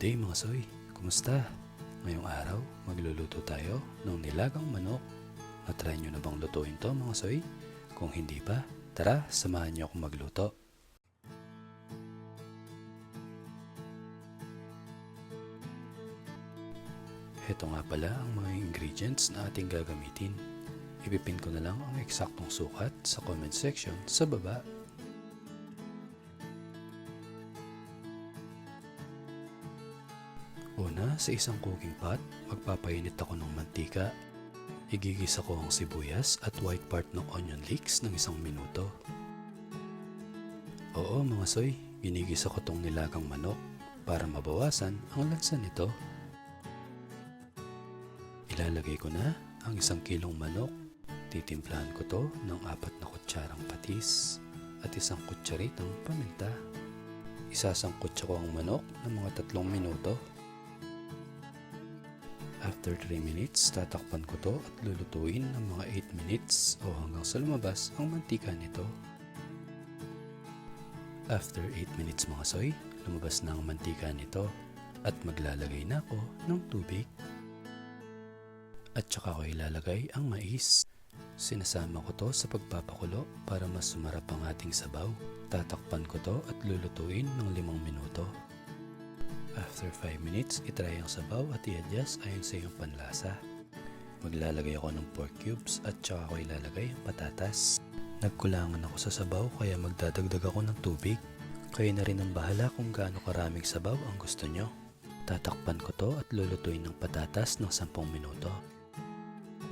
day mga soy! Kumusta? Ngayong araw, magluluto tayo ng nilagang manok. Na-try nyo na bang lutuin to mga soy? Kung hindi pa, tara, samahan nyo akong magluto. Heto nga pala ang mga ingredients na ating gagamitin. Ipipin ko na lang ang eksaktong sukat sa comment section sa baba. Una, sa isang cooking pot, magpapainit ako ng mantika. Igigisa ko ang sibuyas at white part ng onion leeks ng 1 minuto. Oo mga soy, ginigisa ko tong nilagang manok para mabawasan ang lansa nito. Ilalagay ko na ang 1 kilong manok. Titimplahan ko to ng 4 na kutsarang patis at 1 kutsaritang paminta. Isasangkot ko ang manok ng mga 3 minuto. After 3 minutes, tatakpan ko to at lulutuin ng mga 8 minutes o hanggang sa lumabas ang mantika nito. After 8 minutes mga soy, lumabas na ang mantika nito at maglalagay na ako ng tubig. At saka ko ilalagay ang mais. Sinasama ko to sa pagpapakulo para mas sumarap ang ating sabaw. Tatakpan ko to at lulutuin ng 5 minuto. After 5 minutes, itry ang sabaw at i-adjust ayon sa iyong panlasa. Maglalagay ako ng pork cubes at saka ko ilalagay ang patatas. Nagkulangan ako sa sabaw kaya magdadagdag ako ng tubig. Kayo na rin ang bahala kung gaano karaming sabaw ang gusto nyo. Tatakpan ko to at lulutuin ng patatas ng 10 minuto.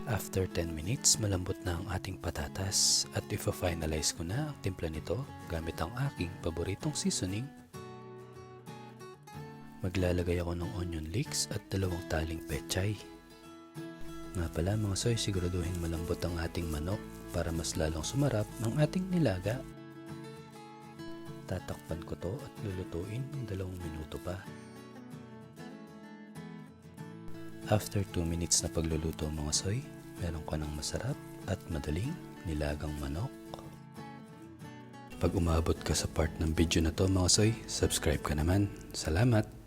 After 10 minutes, malambot na ang ating patatas at ifa-finalize ko na ang timpla nito gamit ang aking paboritong seasoning. Maglalagay ako ng onion leeks at 2 taling pechay. Nga pala mga soy, siguraduhin malambot ang ating manok para mas lalong sumarap ang ating nilaga. Tatakpan ko to at lulutuin ng 2 minuto pa. After 2 minutes na pagluluto mga soy, meron ka ng masarap at madaling nilagang manok. Pag umabot ka sa part ng video na to mga soy, subscribe ka naman. Salamat!